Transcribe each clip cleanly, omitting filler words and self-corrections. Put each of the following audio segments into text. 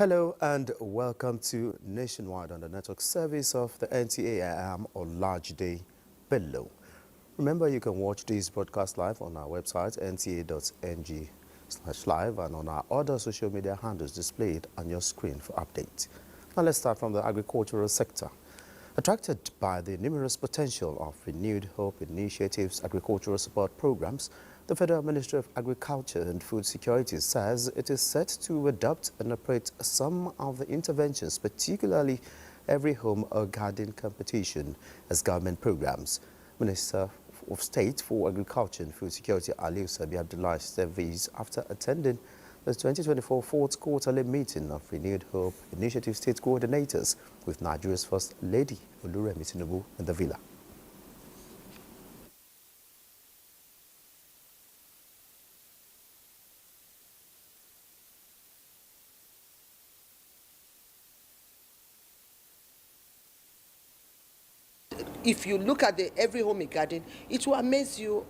Hello and welcome to Nationwide on the network service of the NTA. I am Olajide Bello. Remember, you can watch this broadcast live on our website nta.ng/live and on our other social media handles displayed on your screen for updates. Now let's start from the agricultural sector. Attracted by the numerous potential of Renewed Hope Initiative's agricultural support programs, the Federal Ministry of Agriculture and Food Security says it is set to adopt and operate some of the interventions, particularly Every Home a Garden competition, as government programs. Minister of State for Agriculture and Food Security Aliu Sabi Abdullahi said these after attending the 2024 fourth quarterly meeting of Renewed Hope Initiative State Coordinators with Nigeria's First Lady, Oluremi Tinubu, in the villa. If you look at the Every Home a Garden, it will amaze you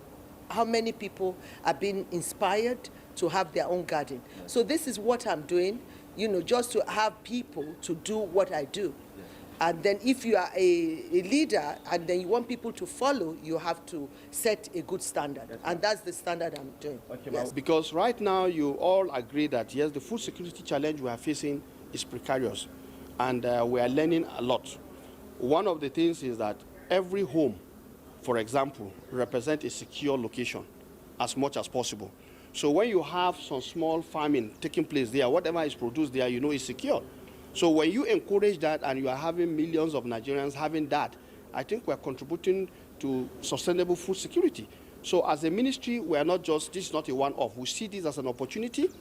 how many people are being inspired to have their own garden. So this is what I'm doing, just to have people to do what I do. And then if you are a leader and then you want people to follow, you have to set a good standard. And that's the standard I'm doing. Okay, yes. Because right now you all agree that, yes, the food security challenge we are facing is precarious. And we are learning a lot. One of the things is that every home, for example, represents a secure location as much as possible. So when you have some small farming taking place there, whatever is produced there, is secure. So when you encourage that and you are having millions of Nigerians having that, I think we are contributing to sustainable food security. So as a ministry, we are not just, this is not a one-off. We see this as an opportunity,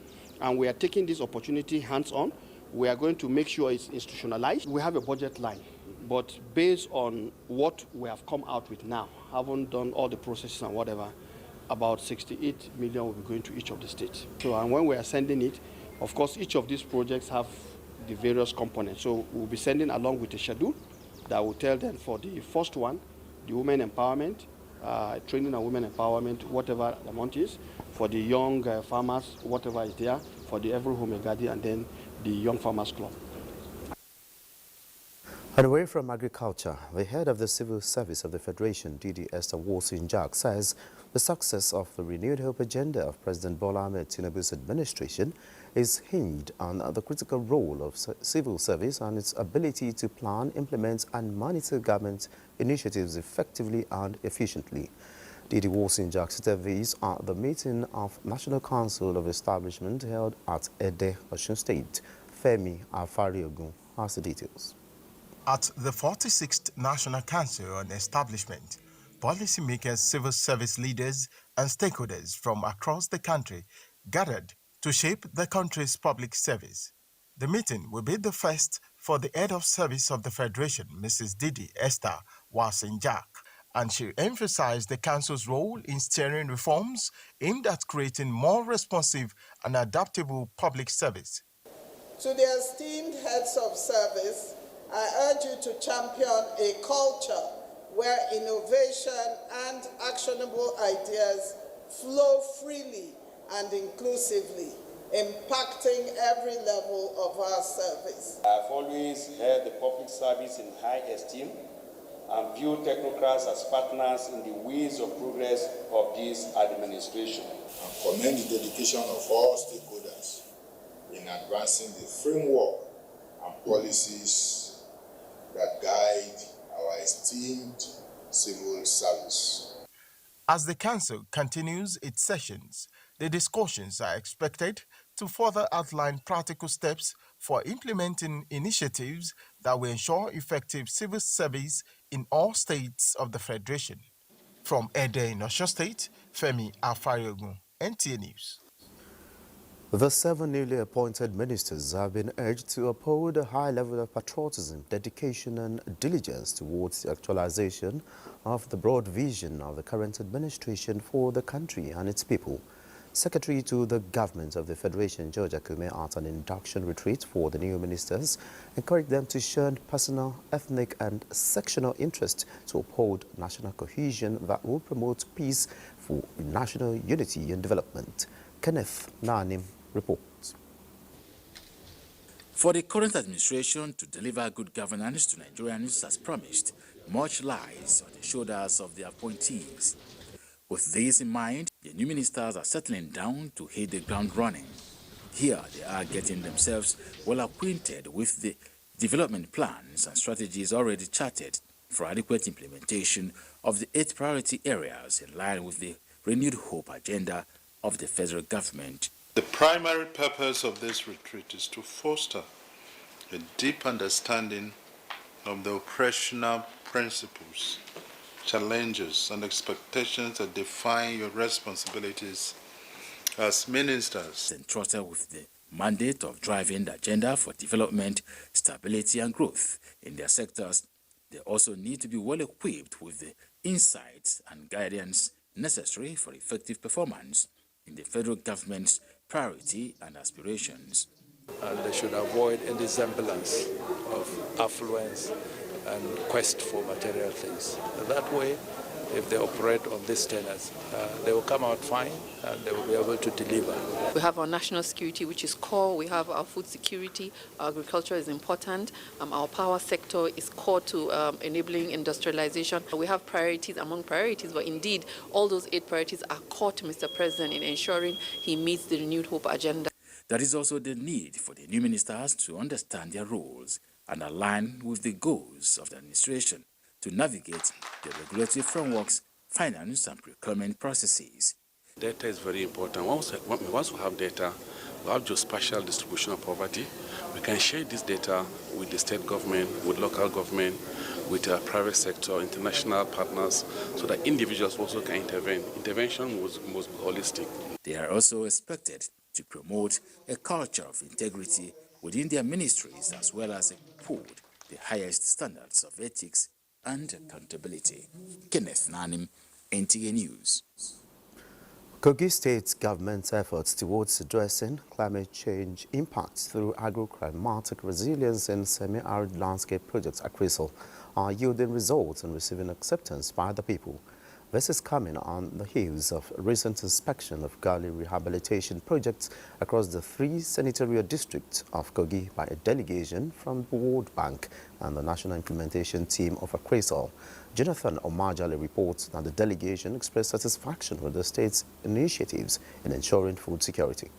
and we are taking this opportunity hands-on. We are going to make sure it's institutionalized. We have a budget line, but based on what we have come out with now, haven't done all the processes and whatever, about 68 million will be going to each of the states. So, and when we are sending it, of course, each of these projects have the various components. So we'll be sending along with a schedule that will tell them for the first one, the women empowerment, training and women empowerment, whatever the amount is, for the young farmers, whatever is there, for the Every Home a Garden, and then the Young Farmers Club. And away from agriculture, the head of the Civil Service of the Federation, Didi Esther Wosinjak, says the success of the Renewed Hope agenda of President Bola Ahmed Tinubu's administration is hinged on the critical role of civil service and its ability to plan, implement and monitor government initiatives effectively and efficiently. Didi Wosinjak said these at the meeting of National Council of Establishment held at Ede, Osun State. Femi Afariogun has the details. At the 46th National Council on Establishment, policymakers, civil service leaders and stakeholders from across the country gathered to shape the country's public service. The meeting will be the first for the head of service of the Federation, Mrs. Didi Esther Wosinjak, and she emphasized the council's role in steering reforms aimed at creating more responsive and adaptable public service. To the esteemed heads of service, I urge you to champion a culture where innovation and actionable ideas flow freely and inclusively, impacting every level of our service. I've always held the public service in high esteem and view technocrats as partners in the ways of progress of this administration. I commend the dedication of all stakeholders in advancing the framework and policies that guide our esteemed civil service. As the Council continues its sessions, the discussions are expected to further outline practical steps for implementing initiatives that will ensure effective civil service in all states of the Federation. From Ede in Osun State, Femi Afariogun, NTA News. The 7 newly appointed ministers have been urged to uphold a high level of patriotism, dedication and diligence towards the actualization of the broad vision of the current administration for the country and its people. Secretary to the Government of the Federation, George Akume, at an induction retreat for the new ministers, encouraged them to shun personal, ethnic and sectional interest to uphold national cohesion that will promote peace for national unity and development. Kenneth Nanim reports. For the current administration to deliver good governance to Nigerians as promised, much lies on the shoulders of the appointees. With this in mind, the new ministers are settling down to hit the ground running. Here they are getting themselves well acquainted with the development plans and strategies already charted for adequate implementation of the 8 priority areas in line with the renewed hope agenda of the federal government. The primary purpose of this retreat is to foster a deep understanding of the operational principles, challenges, and expectations that define your responsibilities as ministers. Entrusted with the mandate of driving the agenda for development, stability, and growth in their sectors, they also need to be well equipped with the insights and guidance necessary for effective performance in the federal government's priority and aspirations. And they should avoid any semblance of affluence and quest for material things. That way, if they operate on these tenets, they will come out fine and they will be able to deliver. We have our national security, which is core. We have our food security. Our agriculture is important. Our power sector is core to enabling industrialization. We have priorities among priorities, but indeed, all those 8 priorities are core to Mr. President in ensuring he meets the renewed hope agenda. There is also the need for the new ministers to understand their roles and align with the goals of the administration to navigate the regulatory frameworks, finance and procurement processes. Data is very important. Once we have data, we have geospatial distribution of poverty. We can share this data with the state government, with local government, with the private sector, international partners, so that individuals also can intervene. Intervention must be holistic. They are also expected to promote a culture of integrity within their ministries, as well as uphold the highest standards of ethics and accountability. Kenneth Nanim, NTA News. Kogi State government's efforts towards addressing climate change impacts through agro-climatic resilience in semi-arid landscape projects appraisal are yielding results and receiving acceptance by the people. This is coming on the heels of a recent inspection of gully rehabilitation projects across the 3 senatorial districts of Kogi by a delegation from the World Bank and the National Implementation Team of Appraisal. Jonathan Omajale reports that the delegation expressed satisfaction with the state's initiatives in ensuring food security.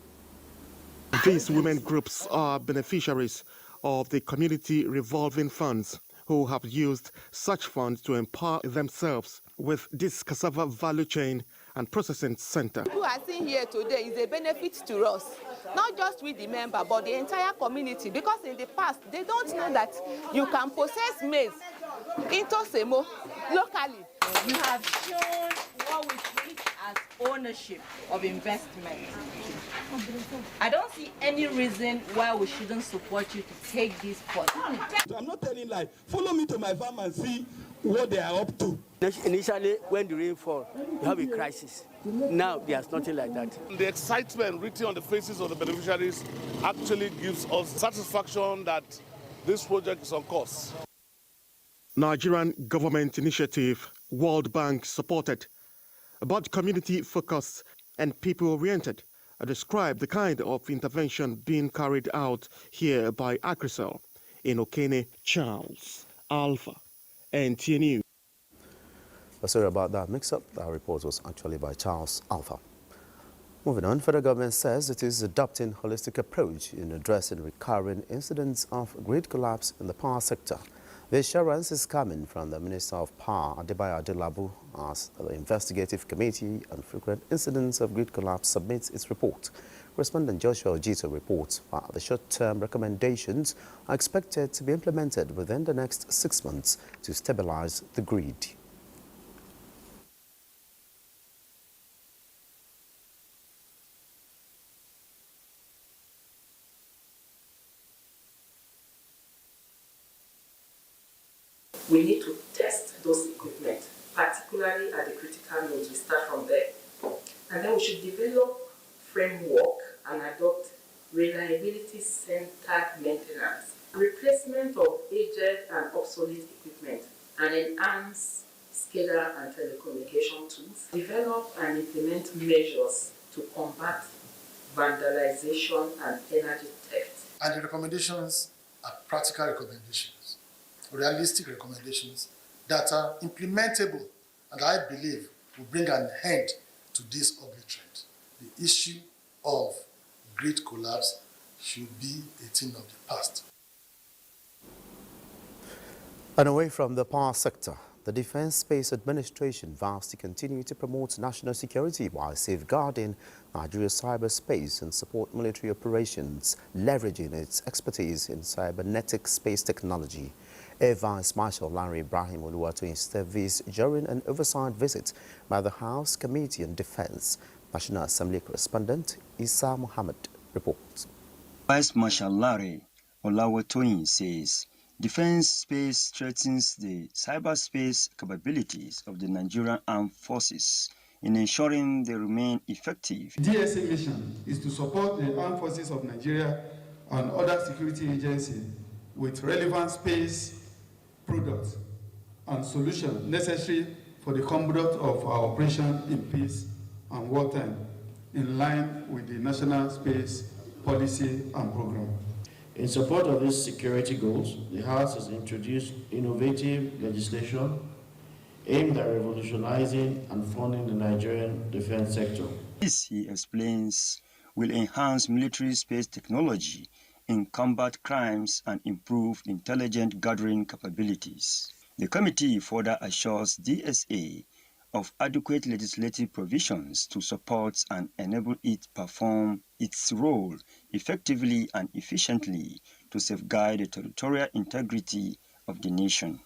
These women groups are beneficiaries of the community revolving funds who have used such funds to empower themselves with this cassava value chain and processing center. Who are seen here today is a benefit to us, not just with the member, but the entire community, because in the past, they don't know that you can process maize into semo locally. You have shown what we treat as ownership of investment. I don't see any reason why we shouldn't support you to take this forward. I'm not telling lies. Follow me to my farm and see what they are up to. Initially, when the rain falls, you have a crisis. Now, there's nothing like that. The excitement written on the faces of the beneficiaries actually gives us satisfaction that this project is on course. Nigerian government initiative, World Bank supported, but community-focused and people-oriented describe the kind of intervention being carried out here by Agrisol in Okene. Charles Alpha, NTA News. Sorry about that mix-up. That report was actually by Charles Alpha. Moving on, federal government says it is adopting a holistic approach in addressing recurring incidents of grid collapse in the power sector. The assurance is coming from the Minister of Power, Adebayo Adelabu, as the Investigative Committee on Frequent Incidents of Grid Collapse submits its report. Correspondent Joshua Ojito reports that the short-term recommendations are expected to be implemented within the next 6 months to stabilize the grid. We need to test those equipment, particularly at the critical nodes. We start from there. And then we should develop framework and adopt reliability-centered maintenance, replacement of aged and obsolete equipment, and enhance SCADA and telecommunication tools, develop and implement measures to combat vandalization and energy theft. And the recommendations are practical recommendations, realistic recommendations that are implementable and I believe will bring an end to this ugly trend. The issue of grid collapse should be a thing of the past. And away from the power sector, the Defense Space Administration vows to continue to promote national security while safeguarding Nigeria's cyberspace and support military operations, leveraging its expertise in cybernetic space technology. Air Vice Marshal Larry Ibrahim Oluwatoyin said this during an oversight visit by the House Committee on Defense. National Assembly correspondent Isa Muhammad reports. Vice Marshal Larry Oluwatoyin says defense space threatens the cyberspace capabilities of the Nigerian Armed Forces in ensuring they remain effective. The DSA mission is to support the Armed Forces of Nigeria and other security agencies with relevant space products and solutions necessary for the conduct of our operation in peace and wartime, in line with the National Space Policy and Program. In support of these security goals, the House has introduced innovative legislation aimed at revolutionizing and funding the Nigerian defense sector. This, he explains, will enhance military space technology in combat crimes and improve intelligent gathering capabilities. The committee further assures DSA of adequate legislative provisions to support and enable it perform its role effectively and efficiently to safeguard the territorial integrity of the nation.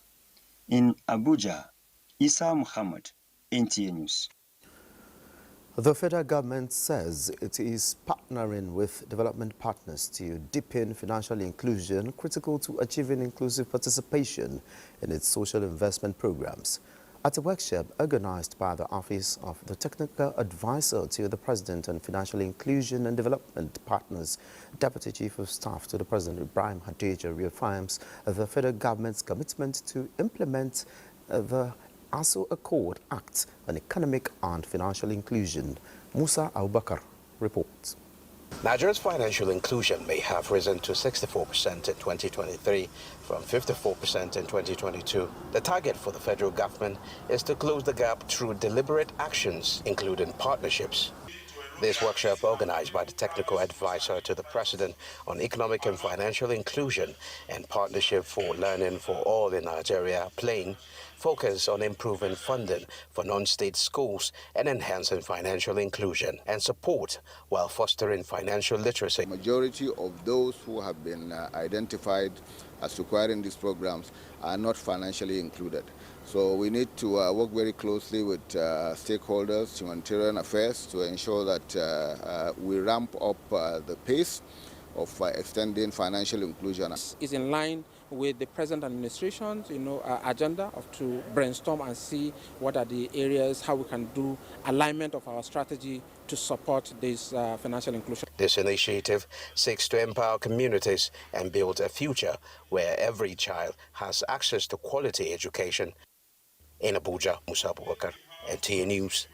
In Abuja, Isa Muhammad, NTA News. The federal government says it is partnering with development partners to deepen financial inclusion critical to achieving inclusive participation in its social investment programs. At a workshop organized by the Office of the Technical Advisor to the President on Financial Inclusion and Development Partners, Deputy Chief of Staff to the President Ibrahim Hadija reaffirms the federal government's commitment to implement the ASO Accord Act on Economic and Financial Inclusion. Musa Abubakar reports. Nigeria's financial inclusion may have risen to 64% in 2023 from 54% in 2022. The target for the federal government is to close the gap through deliberate actions, including partnerships. This workshop, organized by the Technical Advisor to the President on Economic and Financial Inclusion and Partnership for Learning for All in Nigeria, PLAIN, focus on improving funding for non-state schools and enhancing financial inclusion and support while fostering financial literacy. The majority of those who have been identified as requiring these programs are not financially included. So we need to work very closely with stakeholders, humanitarian affairs, to ensure that we ramp up the pace of extending financial inclusion. Is in line with the present administration's agenda to brainstorm and see what are the areas, how we can do alignment of our strategy to support this financial inclusion. This initiative seeks to empower communities and build a future where every child has access to quality education. In Abuja, Musa Abubakar, NTA News.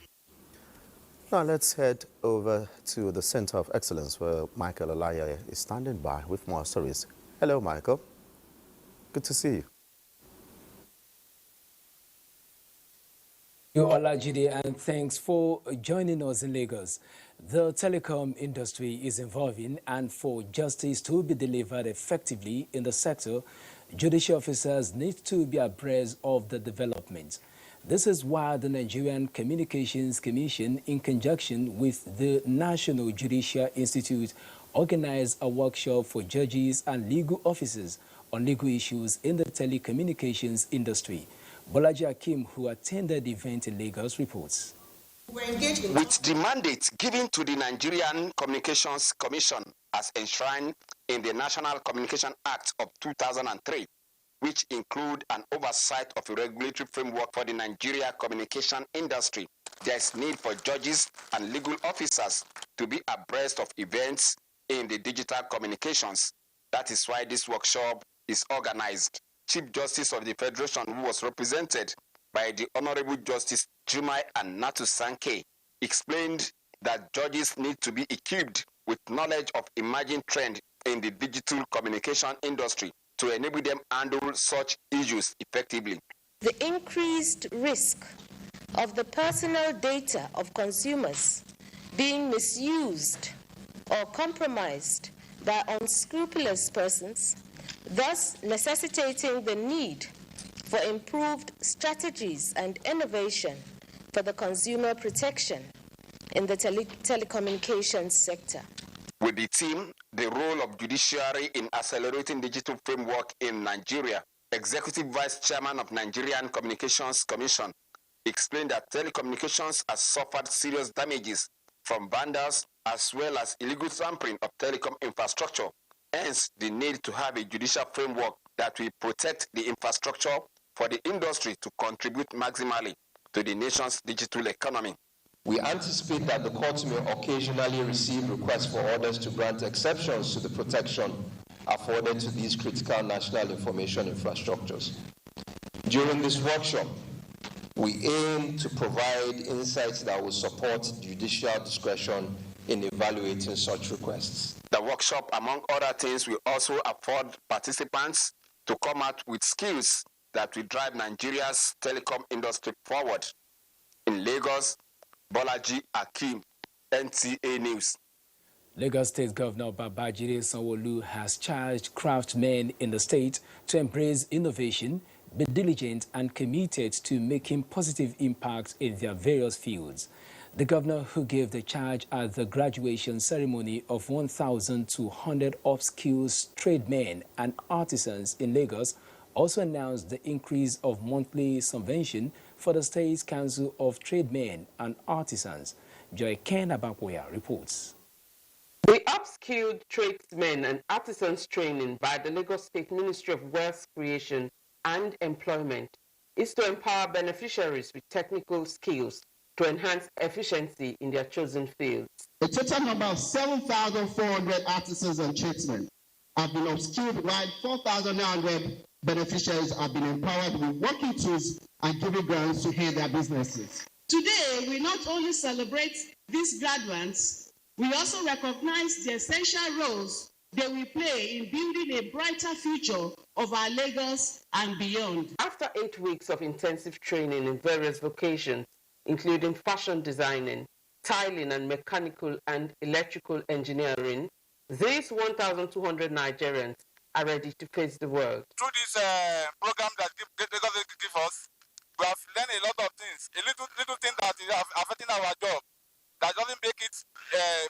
Now let's head over to the Center of Excellence where Michael Olaya is standing by with more stories. Hello, Michael. Good to see you. Olajide, and thanks for joining us in Lagos. The telecom industry is evolving, and for justice to be delivered effectively in the sector, judicial officers need to be abreast of the development. This is why the Nigerian Communications Commission, in conjunction with the National Judicial Institute, organized a workshop for judges and legal officers on legal issues in the telecommunications industry. Bolaji Akim, who attended the event in Lagos, reports. With the mandate given to the Nigerian Communications Commission as enshrined in the National Communication Act of 2003, which include an oversight of a regulatory framework for the Nigeria communication industry, there is need for judges and legal officers to be abreast of events in the digital communications. That is why this workshop is organized. Chief Justice of the Federation, who was represented by the Honorable Justice Jumai and Natu Sanke, explained that judges need to be equipped with knowledge of emerging trends in the digital communication industry to enable them handle such issues effectively. The increased risk of the personal data of consumers being misused or compromised by unscrupulous persons, thus necessitating the need for improved strategies and innovation for the consumer protection in the telecommunications sector. With the team, the role of judiciary in accelerating digital framework in Nigeria, Executive Vice Chairman of Nigerian Communications Commission explained that telecommunications has suffered serious damages from vandals as well as illegal tampering of telecom infrastructure. Hence, the need to have a judicial framework that will protect the infrastructure for the industry to contribute maximally to the nation's digital economy. We anticipate that the courts may occasionally receive requests for orders to grant exceptions to the protection afforded to these critical national information infrastructures. During this workshop, we aim to provide insights that will support judicial discretion in evaluating such requests. The workshop, among other things, will also afford participants to come out with skills that will drive Nigeria's telecom industry forward. In Lagos, Bolaji Akim, NTA News. Lagos State Governor Babajide Sanwo-Olu has charged craftsmen in the state to embrace innovation, be diligent and committed to making positive impact in their various fields. The governor, who gave the charge at the graduation ceremony of 1,200 upskilled tradesmen and artisans in Lagos, also announced the increase of monthly subvention for the State's Council of Tradesmen and Artisans. Joy Ken Abakoya reports. The upskilled tradesmen and artisans training by the Lagos State Ministry of Wealth Creation and Employment is to empower beneficiaries with technical skills to enhance efficiency in their chosen fields. A total number of 7,400 artisans and tradesmen have been upskilled, while 4,900 beneficiaries have been empowered with working tools and giving grants to aid their businesses. Today, we not only celebrate these graduates, we also recognize the essential roles they will play in building a brighter future of our Lagos and beyond. After 8 weeks of intensive training in various vocations, including fashion designing, tiling and mechanical and electrical engineering, these 1,200 Nigerians are ready to face the world. Through this program that Lagos give us, we have learned a lot of things. A little thing that is affecting our job that doesn't make it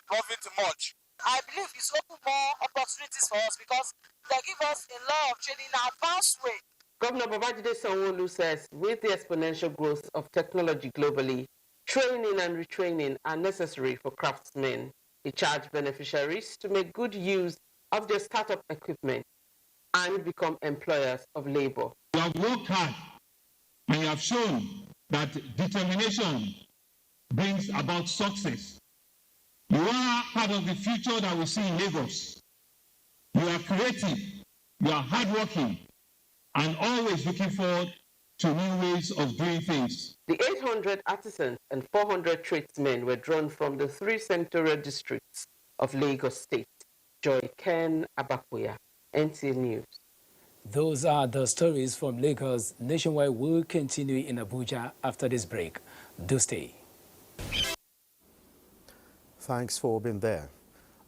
profit much. I believe it's open more opportunities for us because they give us a lot of training in an advanced way. Governor Babajide Sanwo-Olu says with the exponential growth of technology globally, training and retraining are necessary for craftsmen. He charged beneficiaries to make good use of their startup equipment and become employers of labor. You have worked hard and you have shown that determination brings about success. You are part of the future that we see in Lagos. You are creative, you are hardworking, and always looking forward to new ways of doing things. The 800 artisans and 400 tradesmen were drawn from the 3 senatorial districts of Lagos State. Joy Ken Abakoya, NTA News. Those are the stories from Lagos. Nationwide will continue in Abuja after this break. Do stay. Thanks for being there.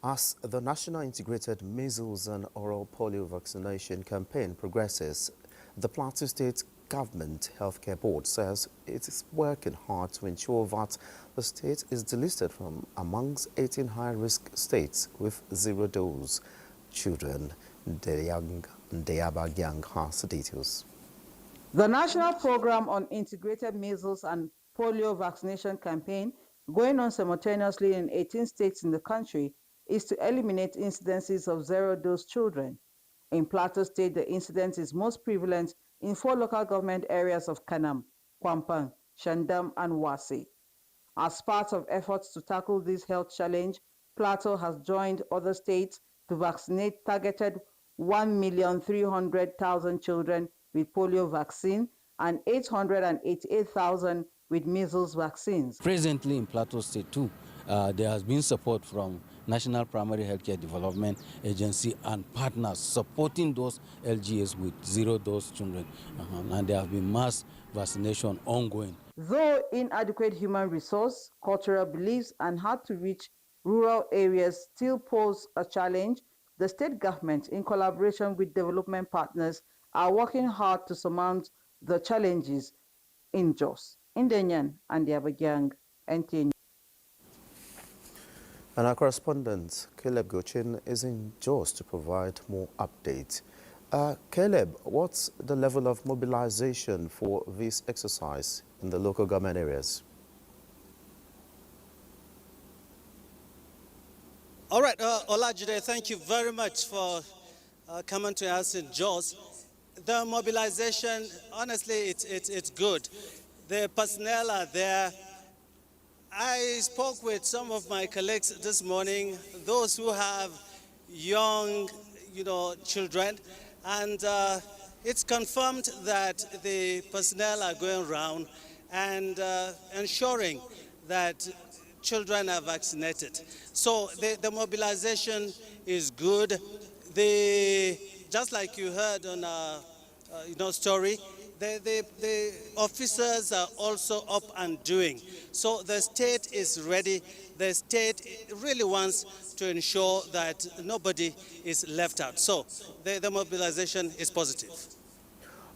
As the National Integrated Measles and Oral Polio Vaccination Campaign progresses, the Plateau State Government Healthcare Board says it is working hard to ensure that the state is delisted from amongst 18 high-risk states with zero-dose children. Deyabagyang has the details. The National Program on Integrated Measles and Polio Vaccination Campaign, going on simultaneously in 18 states in the country, is to eliminate incidences of zero-dose children. In Plateau State, the incidence is most prevalent in 4 local government areas of Kanam, Kwampang, Shandam, and Wasi. As part of efforts to tackle this health challenge, Plateau has joined other states to vaccinate targeted 1,300,000 children with polio vaccine and 888,000 with measles vaccines. Presently in Plateau State too, there has been support from National Primary Healthcare Development Agency and partners supporting those LGAs with zero-dose children. And there have been mass vaccination ongoing. Though inadequate human resource, cultural beliefs, and hard-to-reach rural areas still pose a challenge, the state government, in collaboration with development partners, are working hard to surmount the challenges in Jos, Ndenyan, and the Abuja, NTA. And our correspondent, Caleb Gochin, is in Jos to provide more updates. Caleb, what's the level of mobilization for this exercise in the local government areas? All right, Olajide, thank you very much for coming to us in Jos. The mobilization, honestly, it's good. The personnel are there. I spoke with some of my colleagues this morning, those who have young, children, and it's confirmed that the personnel are going around and ensuring that children are vaccinated. So the mobilization is good. Just like you heard on our story, the officers are also up and doing. So the state is ready. The state really wants to ensure that nobody is left out. So the mobilization is positive.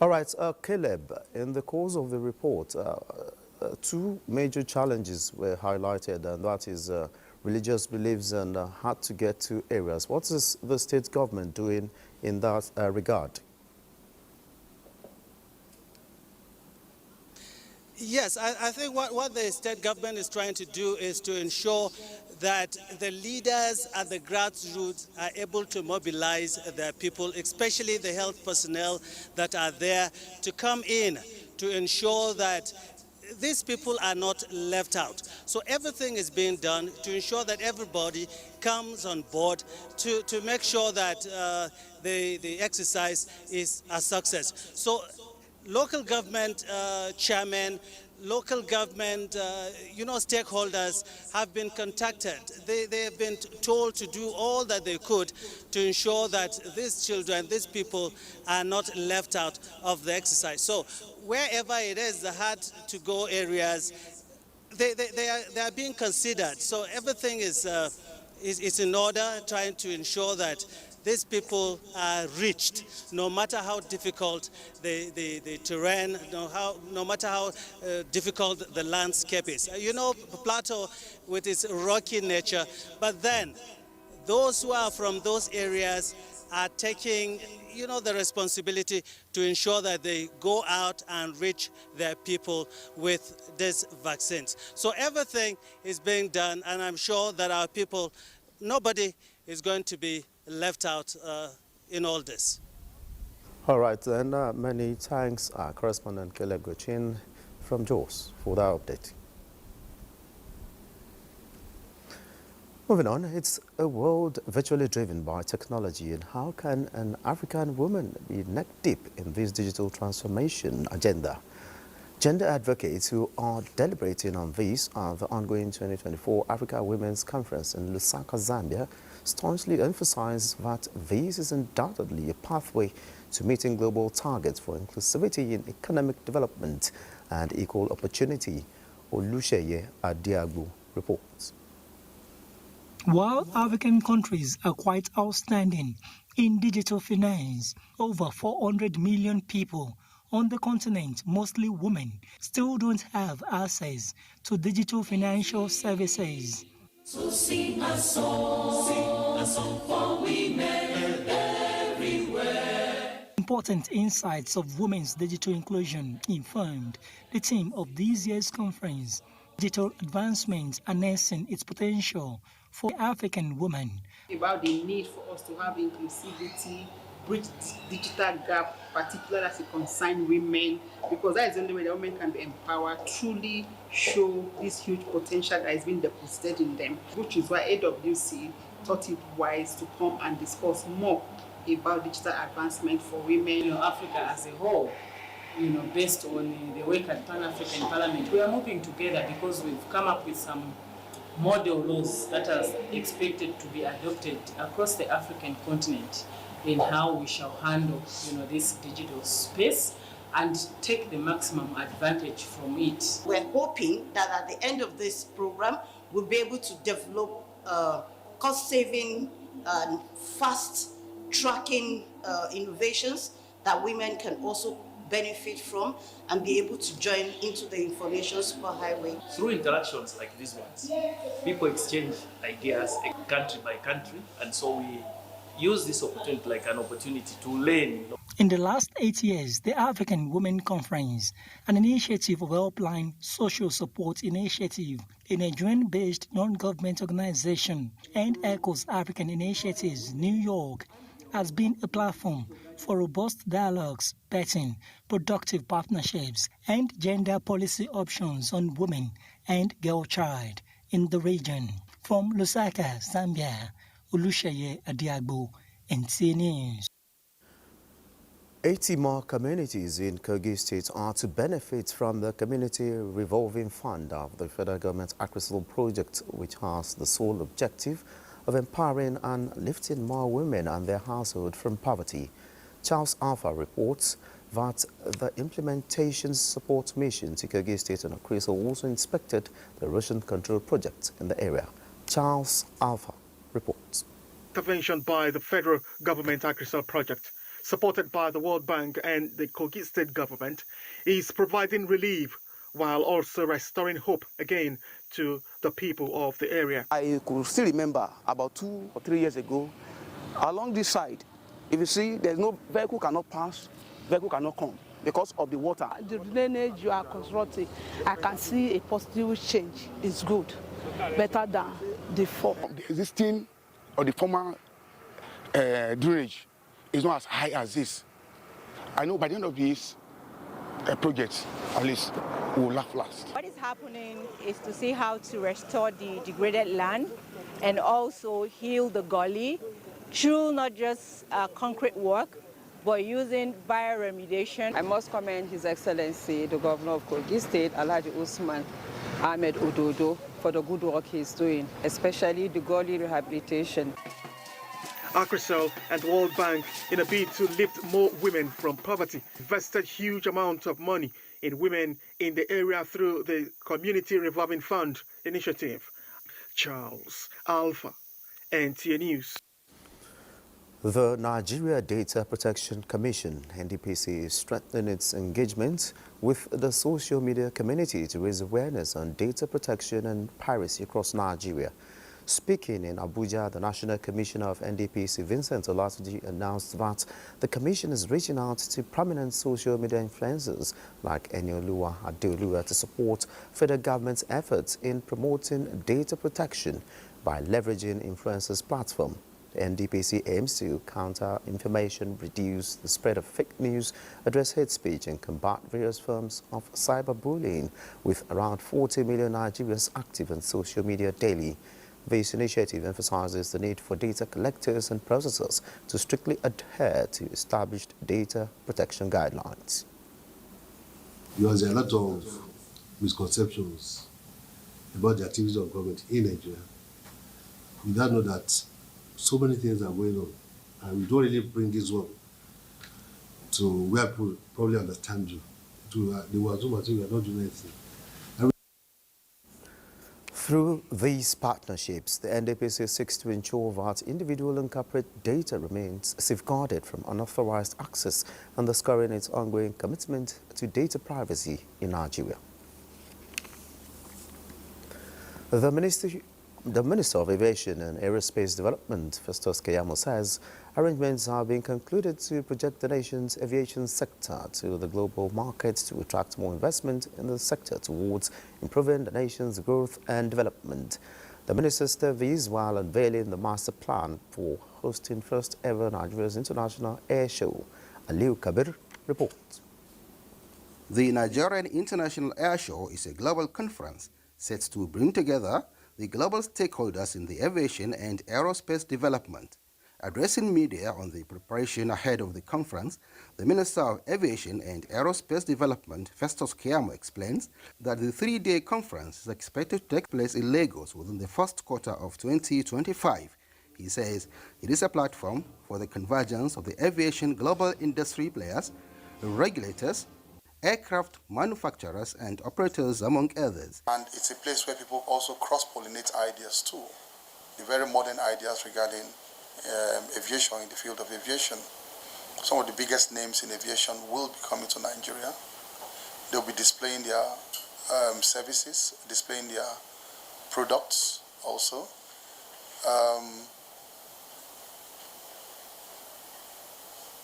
All right, Caleb, in the course of the report, two major challenges were highlighted, and that is religious beliefs and hard to get to areas. What is the state government doing in that regard? Yes, I think what the state government is trying to do is to ensure that the leaders at the grassroots are able to mobilize their people, especially the health personnel that are there, to come in to ensure that these people are not left out. So everything is being done to ensure that everybody comes on board to make sure that the exercise is a success. So local government chairmen, local government, stakeholders have been contacted. They have been told to do all that they could to ensure that these children, these people are not left out of the exercise. So wherever it is, the hard-to-go areas, they are being considered. So everything is in order, trying to ensure that these people are reached, no matter how difficult the terrain, no matter how difficult the landscape is. Plateau with its rocky nature, but then those who are from those areas are taking, the responsibility to ensure that they go out and reach their people with these vaccines. So everything is being done, and I'm sure that our people, nobody is going to be left out in all this. All right, then many thanks, correspondent Caleb Gochin from Jos for that update. Moving on, it's a world virtually driven by technology, and how can an African woman be neck deep in this digital transformation agenda? Gender advocates who are deliberating on this at the ongoing 2024 Africa Women's Conference in Lusaka, Zambia, staunchly emphasize that this is undoubtedly a pathway to meeting global targets for inclusivity in economic development and equal opportunity. Olusheye Adiagbo reports. While African countries are quite outstanding in digital finance, over 400 million people on the continent, mostly women, still don't have access to digital financial services. So sing a song for women everywhere. Important insights of women's digital inclusion informed the theme of this year's conference, Digital Advancement Harnessing Its Potential for African Women. About the need for us to have inclusivity, bridge digital gap, particularly as it concerns women, because that is the only way that women can be empowered, truly show this huge potential that is being deposited in them, which is why AWC thought it wise to come and discuss more about digital advancement for women. Africa as a whole, based on the work at Pan-African Parliament, we are moving together because we've come up with some model laws that are expected to be adopted across the African continent in how we shall handle, this digital space and take the maximum advantage from it. We're hoping that at the end of this program, we'll be able to develop cost-saving and fast-tracking innovations that women can also benefit from and be able to join into the information superhighway. Through interactions like these ones, people exchange ideas country by country, and so we use this opportunity like an opportunity to learn. In the last 8 years, the African Women Conference, an initiative of Helpline Social Support Initiative, a Nigerian-based non-government organization, and ECHO's African Initiatives, New York, has been a platform for robust dialogues, betting, productive partnerships, and gender policy options on women and girl child in the region. From Lusaka, Zambia, Olusheye Adiagbo, NTA News. 80 more communities in Kogi State are to benefit from the Community Revolving Fund of the federal government's agricultural project, which has the sole objective of empowering and lifting more women and their household from poverty. Charles Alpha reports that the Implementation Support Mission to Kogi State and Akriso also inspected the erosion control project in the area. Charles Alpha reports. Intervention by the federal government agricultural project, supported by the World Bank and the Kogi State government, is providing relief while also restoring hope again to the people of the area. I could still remember about 2 or 3 years ago, along this side, if you see, there's no vehicle cannot pass, vehicle cannot come because of the water. The drainage you are constructing, I can see a positive change. It's good, better than before. The existing or the former drainage is not as high as this. I know by the end of this project, at least we will laugh last. What is happening is to see how to restore the degraded land and also heal the gully through not just concrete work, but using bioremediation. I must commend His Excellency, the Governor of Kogi State, Alhaji Usman Ahmed Ododo, for the good work he's doing, especially the gully rehabilitation. Akrisel and World Bank, in a bid to lift more women from poverty, invested huge amounts of money in women in the area through the Community Revolving Fund initiative. Charles Alpha, NTA News. The Nigeria Data Protection Commission, NDPC, is strengthening its engagement with the social media community to raise awareness on data protection and piracy across Nigeria. Speaking in Abuja, the National Commissioner of NDPC, Vincent Olatuji, announced that the commission is reaching out to prominent social media influencers like Enioluwa Adeoluwa to support federal government's efforts in promoting data protection by leveraging influencers' platform. The NDPC aims to counter information, reduce the spread of fake news, address hate speech, and combat various forms of cyberbullying, with around 40 million Nigerians active on social media daily. This initiative emphasizes the need for data collectors and processors to strictly adhere to established data protection guidelines. Because there are a lot of misconceptions about the activities of government in Nigeria. We don't know that so many things are going on, and we don't really bring this one to where people probably understand you. They will assume that we are not doing anything. Through these partnerships, the NDPC seeks to ensure that individual and corporate data remains safeguarded from unauthorized access, underscoring its ongoing commitment to data privacy in Nigeria. The Minister of Aviation and Aerospace Development, Festus Keyamo, says arrangements are being concluded to project the nation's aviation sector to the global market to attract more investment in the sector towards improving the nation's growth and development. The minister said this while unveiling the master plan for hosting first ever Nigeria's International Air Show. Aliu Kabir reports. The Nigerian International Air Show is a global conference set to bring together the global stakeholders in the aviation and aerospace development Addressing media on the preparation ahead of the conference, the Minister of Aviation and Aerospace Development, Festus Keyamo, explains that the three-day conference is expected to take place in Lagos within the first quarter of 2025. He says it is a platform for the convergence of the aviation global industry players, regulators, aircraft manufacturers and operators, among others. And it's a place where people also cross-pollinate ideas too, the very modern ideas regarding aviation, in the field of aviation. Some of the biggest names in aviation will be coming to Nigeria. They'll be displaying their services, displaying their products also.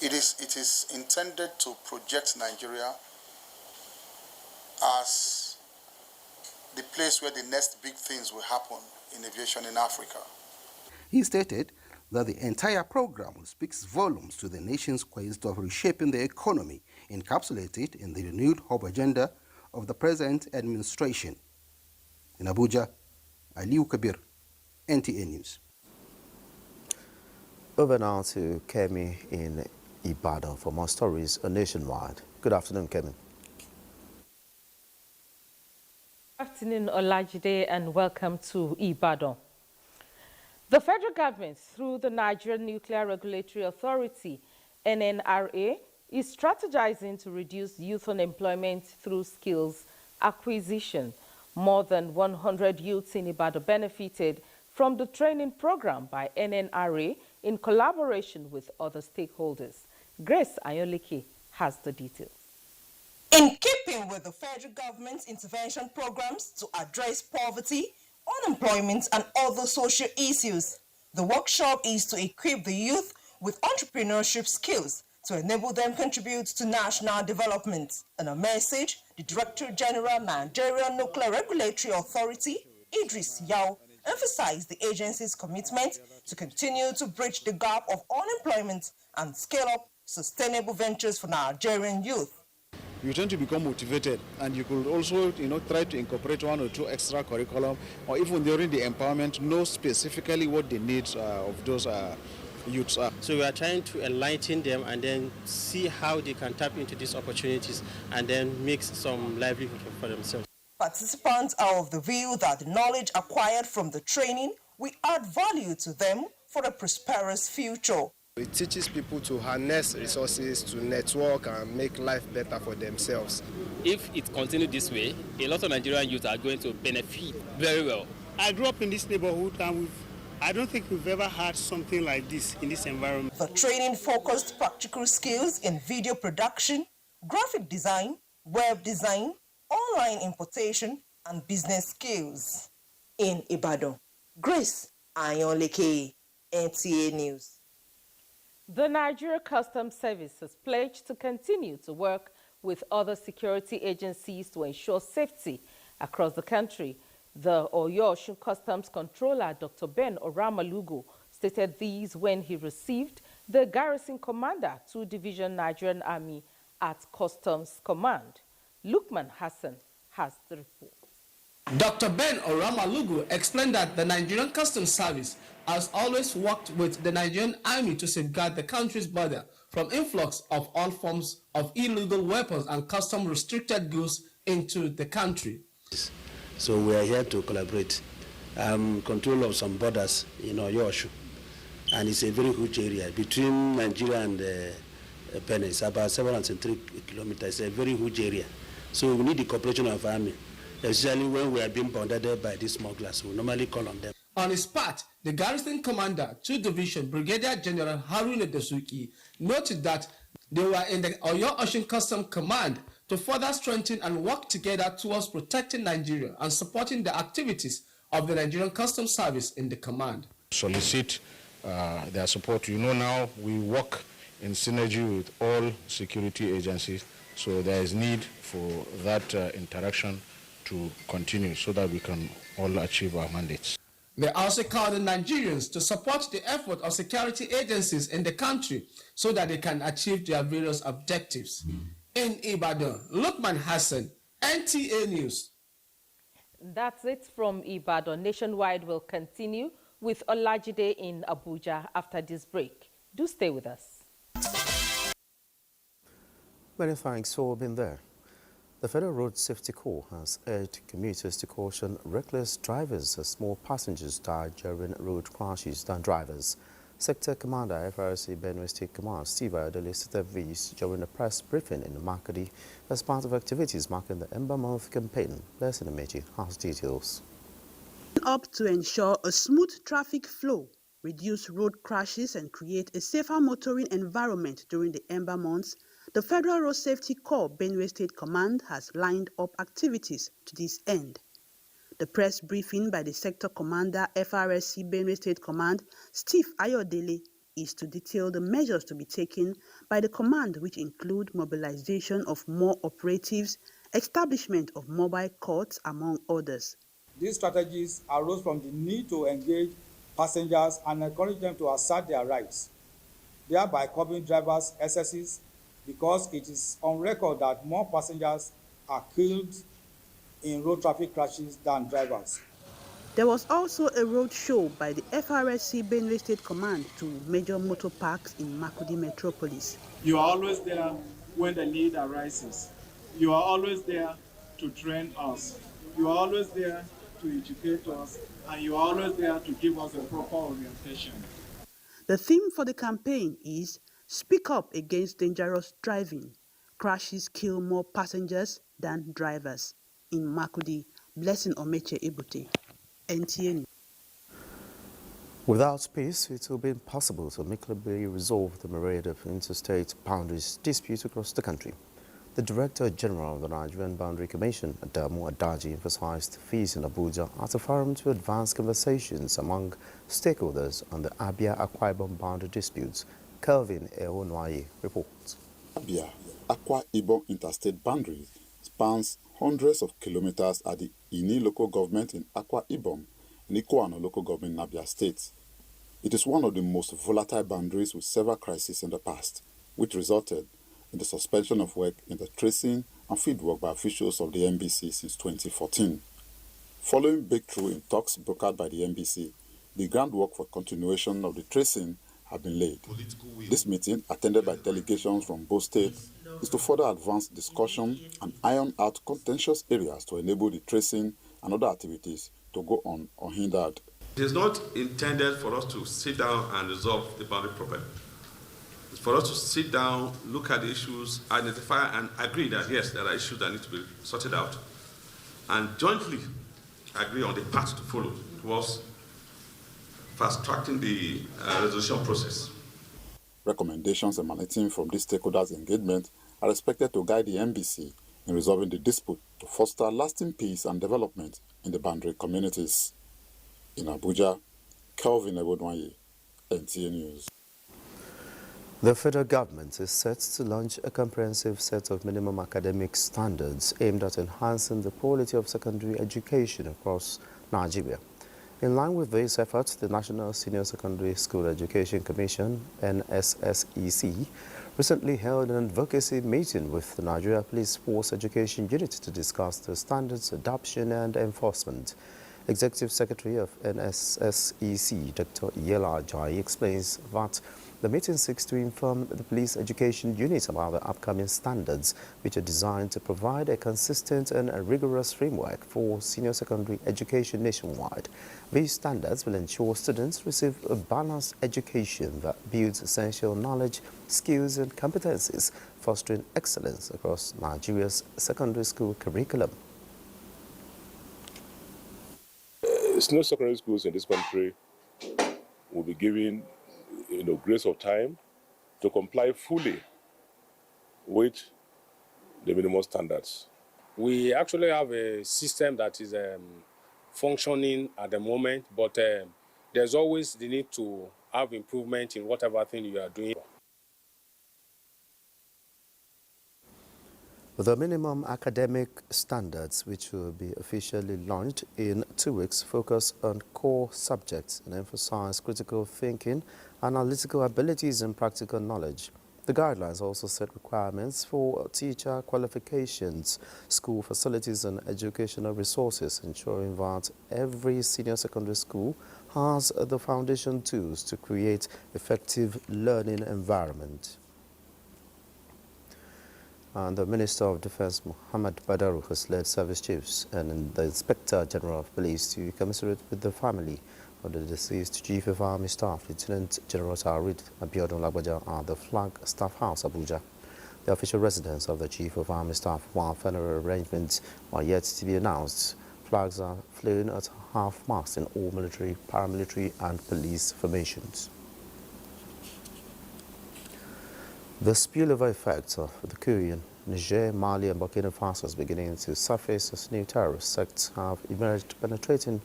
It is intended to project Nigeria as the place where the next big things will happen in aviation in Africa. He stated that the entire program speaks volumes to the nation's quest of reshaping the economy, encapsulated in the renewed hope agenda of the present administration. In Abuja, Aliu Kabir, NTA News. Over now to Kemi in Ibadan for more stories nationwide. Good afternoon, Kemi. Good afternoon, Olajide, and welcome to Ibadan. The federal government, through the Nigerian Nuclear Regulatory Authority, NNRA, is strategizing to reduce youth unemployment through skills acquisition. More than 100 youths in Ibadan benefited from the training program by NNRA in collaboration with other stakeholders. Grace Ayolike has the details. In keeping with the federal government's intervention programs to address poverty, unemployment and other social issues, the workshop is to equip the youth with entrepreneurship skills to enable them contribute to national development. In a message, the Director General, Nigerian Nuclear Regulatory Authority, Idris Yao, emphasized the agency's commitment to continue to bridge the gap of unemployment and scale up sustainable ventures for Nigerian youth. You tend to become motivated, and you could also, try to incorporate one or two extra curriculum, or even during the empowerment, know specifically what the needs of those youths are. So we are trying to enlighten them and then see how they can tap into these opportunities and then make some livelihood for themselves. Participants are of the view that the knowledge acquired from the training will add value to them for a prosperous future. It teaches people to harness resources, to network and make life better for themselves. If it continues this way, a lot of Nigerian youth are going to benefit very well. I grew up in this neighborhood and I don't think we've ever had something like this in this environment. The training focused practical skills in video production, graphic design, web design, online importation and business skills. In Ibadan, Grace Ayonleke, NTA News. The Nigeria Customs Service has pledged to continue to work with other security agencies to ensure safety across the country. The Oyo Customs Controller, Dr. Ben Oramalugo, stated these when he received the Garrison Commander, 2 Division Nigerian Army at Customs Command. Lukman Hassan has the report. Dr. Ben Oramalugo explained that the Nigerian Customs Service has always worked with the Nigerian Army to safeguard the country's border from influx of all forms of illegal weapons and custom-restricted goods into the country. So we are here to collaborate. Control of some borders in Oyo, and it's a very huge area between Nigeria and Benin. It's about 703 kilometers. It's a very huge area. So we need the cooperation of Army, especially when we are being bombarded by these smugglers. We normally call on them. On his part, the Garrison Commander, 2 Division Brigadier General Haruna Desuki, noted that they were in the Oyo Ocean Customs Command to further strengthen and work together towards protecting Nigeria and supporting the activities of the Nigerian Customs Service in the command. Solicit their support. Now we work in synergy with all security agencies, so there is need for that interaction to continue so that we can all achieve our mandates. They also called on Nigerians to support the effort of security agencies in the country so that they can achieve their various objectives. In Ibadan, Lukman Hassan, NTA News. That's it from Ibadan. Nationwide will continue with Olajide in Abuja after this break. Do stay with us. Many thanks for being there. The Federal Road Safety Corps has urged commuters to caution reckless drivers as more passengers die during road crashes than drivers. Sector Commander FRC Benue State Command Steve Ayodele stated this during a press briefing in Makadi as part of activities marking the Ember Month campaign. Blessing Amechi has details. Up to ensure a smooth traffic flow, reduce road crashes and create a safer motoring environment during the Ember months, the Federal Road Safety Corps Benue State Command has lined up activities to this end. The press briefing by the Sector Commander FRSC Benue State Command, Steve Ayodele, is to detail the measures to be taken by the command, which include mobilization of more operatives, establishment of mobile courts, among others. These strategies arose from the need to engage passengers and encourage them to assert their rights, thereby curbing drivers' excesses, because it is on record that more passengers are killed in road traffic crashes than drivers. There was also a road show by the FRSC Benue State Command to major motor parks in Makudi Metropolis. You are always there when the need arises. You are always there to train us. You are always there to educate us, and you are always there to give us a proper orientation. The theme for the campaign is Speak Up Against Dangerous Driving. Crashes kill more passengers than drivers. In Makudi, Blessing Omeche Ebute, NTA. Without peace, it will be impossible to amicably resolve the myriad of interstate boundaries disputes across the country. The Director General of the Nigerian Boundary Commission, Adamu Adaji, emphasized fees in Abuja at a forum to advance conversations among stakeholders on the Abia-Akwa Ibom boundary disputes. Kelvin Eonwaye reports. Abia-Akwa Ibom interstate boundary spans hundreds of kilometers at the Ini local government in Akwa Ibom and Ikoano local government in Abia State. It is one of the most volatile boundaries with several crises in the past, which resulted in the suspension of work in the tracing and fieldwork by officials of the NBC since 2014. Following breakthrough in talks brokered by the NBC, the groundwork for continuation of the tracing have been laid. This meeting, attended by delegations from both states, is to further advance discussion and iron out contentious areas to enable the tracing and other activities to go on unhindered. It is not intended for us to sit down and resolve the boundary problem. It's for us to sit down, look at the issues, identify and agree that yes, there are issues that need to be sorted out, and jointly agree on the path to follow towards fast-tracking the resolution process. Recommendations emanating from these stakeholders' engagement are expected to guide the NBC in resolving the dispute to foster lasting peace and development in the boundary communities. In Abuja, Kelvin Eonwaye, NTA News. The federal government is set to launch a comprehensive set of minimum academic standards aimed at enhancing the quality of secondary education across Nigeria. In line with these efforts, the National Senior Secondary School Education Commission, NSSEC, recently held an advocacy meeting with the Nigeria Police Force Education Unit to discuss the standards adoption and enforcement. Executive Secretary of NSSEC, Dr. Yela Ajayi, explains that the meeting seeks to inform the police education unit about the upcoming standards, which are designed to provide a consistent and a rigorous framework for senior secondary education nationwide. These standards will ensure students receive a balanced education that builds essential knowledge, skills and competencies, fostering excellence across Nigeria's secondary school curriculum. Senior secondary schools in this country will be given grace of time to comply fully with the minimum standards. We actually have a system that is functioning at the moment, but there's always the need to have improvement in whatever thing you are doing. The minimum academic standards, which will be officially launched in 2 weeks, focus on core subjects and emphasize critical thinking, analytical abilities and practical knowledge. The guidelines also set requirements for teacher qualifications, school facilities and educational resources, ensuring that every senior secondary school has the foundation tools to create effective learning environment. And the Minister of Defense, Muhammad Badaru, has led service chiefs and the Inspector General of Police to commiserate with the family of the deceased Chief of Army Staff, Lieutenant General Tarid Abiodun Lagbaja, at the Flag Staff House, Abuja. The official residence of the Chief of Army Staff, while funeral arrangements are yet to be announced. Flags are flown at half-mast in all military, paramilitary and police formations. The spillover effects of the coup in Niger, Mali and Burkina Faso is beginning to surface as new terrorist sects have emerged, penetrating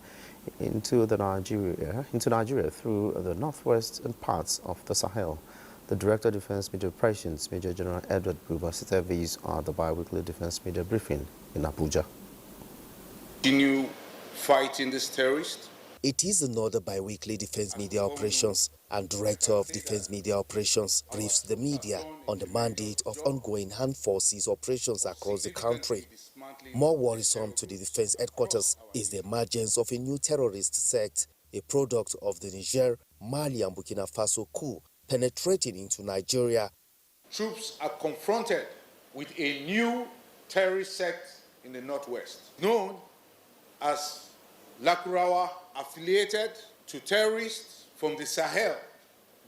into Nigeria through the northwest and parts of the Sahel. The Director of Defense Media Operations, Major General Edward Buba, said these are the bi-weekly defense media briefing in Abuja. Continue fighting this terrorist. It is another bi-weekly defense media operations, and Director of Defense Media Operations briefs the media on the mandate of ongoing armed forces operations across the country. More worrisome to the defense headquarters is the emergence of a new terrorist sect, a product of the Niger, Mali and Burkina Faso coup, penetrating into Nigeria. Troops are confronted with a new terrorist sect in the northwest, known as Lakurawa, affiliated to terrorists from the Sahel.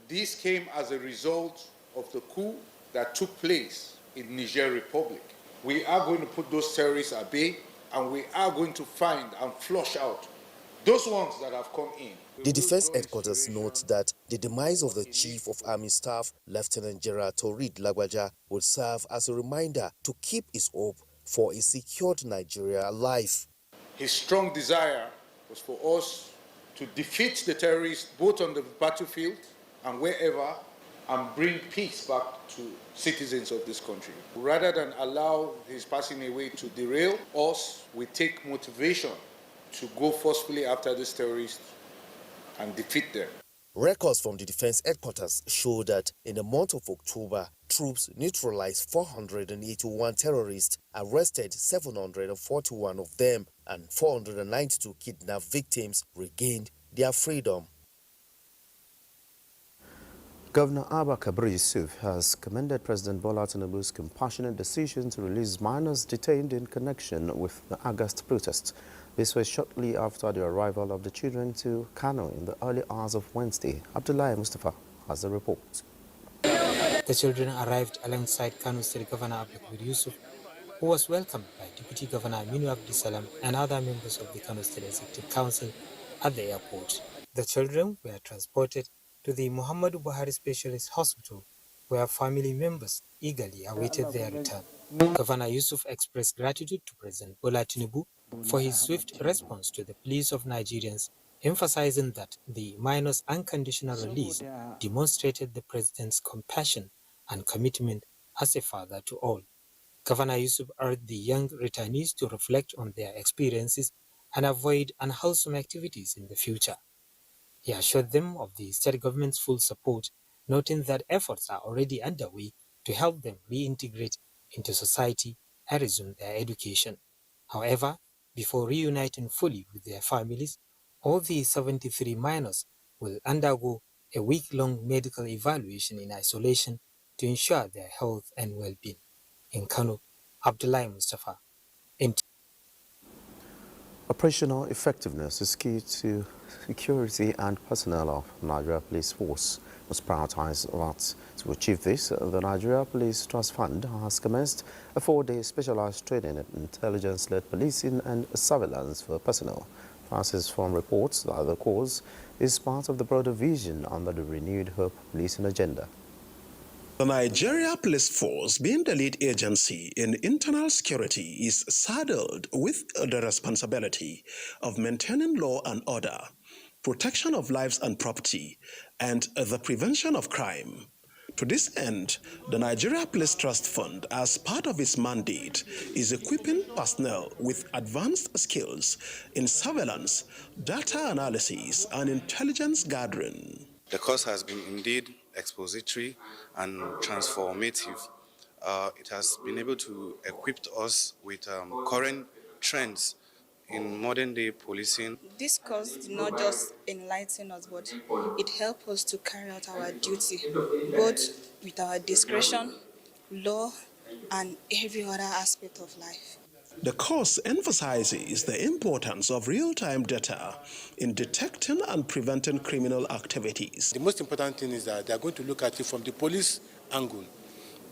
This came as a result of the coup that took place in Niger Republic. We are going to put those terrorists at bay, and we are going to find and flush out those ones that have come in. The defense headquarters notes that the demise of the Chief of Army Staff, Lieutenant General Tarid Lagbaja, will serve as a reminder to keep his hope for a secured Nigeria alive. His strong desire was for us to defeat the terrorists both on the battlefield and wherever, and bring peace back to citizens of this country. Rather than allow his passing away to derail us, we take motivation to go forcefully after these terrorists and defeat them. Records from the defense headquarters show that in the month of October, troops neutralized 481 terrorists, arrested 741 of them, and 492 kidnapped victims regained their freedom. Governor Abba Kabir Yusuf has commended President Bola Tinubu's compassionate decision to release minors detained in connection with the August protests. This was shortly after the arrival of the children to Kano in the early hours of Wednesday. Abdullahi Mustafa has the report. The children arrived alongside Kano State Governor Abba Kabir Yusuf, who was welcomed by Deputy Governor Aminu Abdisalam and other members of the Kano State Executive Council at the airport. The children were transported to the Muhammadu Buhari Specialist Hospital, where family members eagerly awaited their return. Governor Yusuf expressed gratitude to President Bola Tinubu for his swift response to the pleas of Nigerians, emphasizing that the minors' unconditional release demonstrated the president's compassion and commitment as a father to all. Governor Yusuf urged the young returnees to reflect on their experiences and avoid unwholesome activities in the future. He assured them of the state government's full support, noting that efforts are already underway to help them reintegrate into society and resume their education. However, before reuniting fully with their families, all the 73 minors will undergo a week-long medical evaluation in isolation to ensure their health and well-being. In Kano, Abdullahi Mustafa, NTA. Operational effectiveness is key to security, and personnel of Nigeria Police Force must prioritize that. To achieve this, the Nigeria Police Trust Fund has commenced a 4-day specialized training in intelligence-led policing and surveillance for personnel. Francis Form reports that the course is part of the broader vision under the renewed Hope Policing agenda. The Nigeria Police Force, being the lead agency in internal security, is saddled with the responsibility of maintaining law and order, protection of lives and property, and the prevention of crime. To this end, the Nigeria Police Trust Fund, as part of its mandate, is equipping personnel with advanced skills in surveillance, data analysis, and intelligence gathering. The course has been indeed expository and transformative. It has been able to equip us with current trends in modern-day policing. This course did not just enlighten us, but it helped us to carry out our duty, both with our discretion, law, and every other aspect of life. The course emphasizes the importance of real-time data in detecting and preventing criminal activities. The most important thing is that they are going to look at it from the police angle.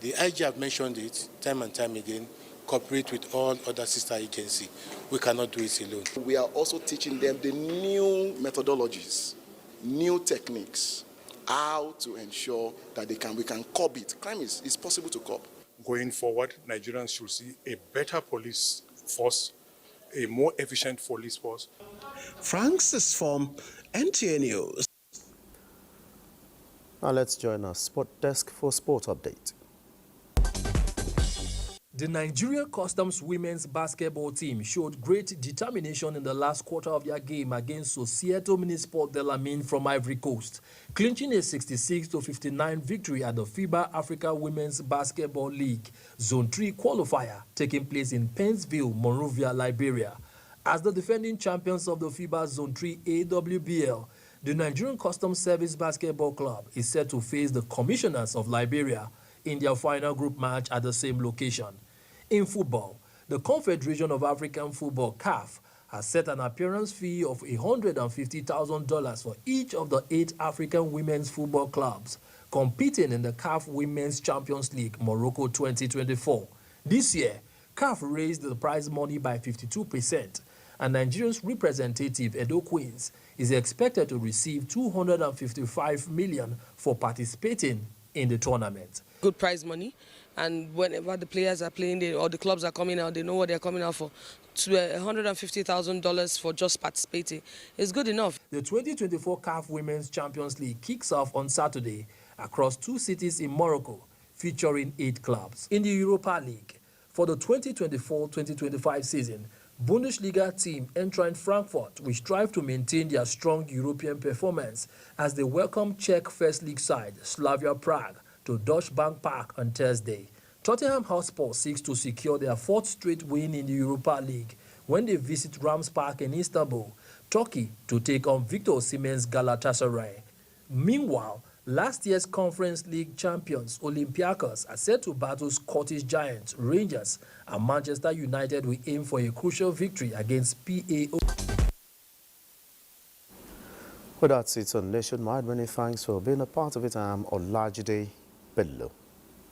The IG have mentioned it time and time again, cooperate with all other sister agencies. We cannot do it alone. We are also teaching them the new methodologies, new techniques, how to ensure that we can curb it. Crime is possible to curb. Going forward, Nigerians should see a better police force, a more efficient police force. Francis from NTA News. Now let's join our sport desk for sport update. The Nigerian Customs women's basketball team showed great determination in the last quarter of their game against Societo Municipal de la Mine from Ivory Coast, clinching a 66-59 victory at the FIBA Africa Women's Basketball League Zone 3 qualifier taking place in Pennsville, Monrovia, Liberia. As the defending champions of the FIBA Zone 3 AWBL, the Nigerian Customs Service Basketball Club is set to face the Commissioners of Liberia in their final group match at the same location. In football, the Confederation of African Football, CAF, has set an appearance fee of $150,000 for each of the 8 African women's football clubs competing in the CAF Women's Champions League Morocco 2024. This year, CAF raised the prize money by 52%, and Nigeria's representative Edo Queens is expected to receive $255 million for participating in the tournament. Good prize money, and whenever the players are playing or the clubs are coming out, they know what they're coming out for. $150,000 for just participating is good enough. The 2024 CAF Women's Champions League kicks off on Saturday across 2 cities in Morocco, featuring 8 clubs. In the Europa League, for the 2024-2025 season, Bundesliga team Eintracht Frankfurt will strive to maintain their strong European performance as they welcome Czech First League side Slavia Prague to Deutsche Bank Park on Thursday. Tottenham Hotspur seeks to secure their 4th straight win in the Europa League when they visit Rams Park in Istanbul, Turkey, to take on Victor Osimhen's Galatasaray. Meanwhile, last year's Conference League champions Olympiacos are set to battle Scottish giants Rangers, and Manchester United will aim for a crucial victory against PAO. Well, that's it on Nationwide. Many thanks for being a part of it. I'm Olajide Bello.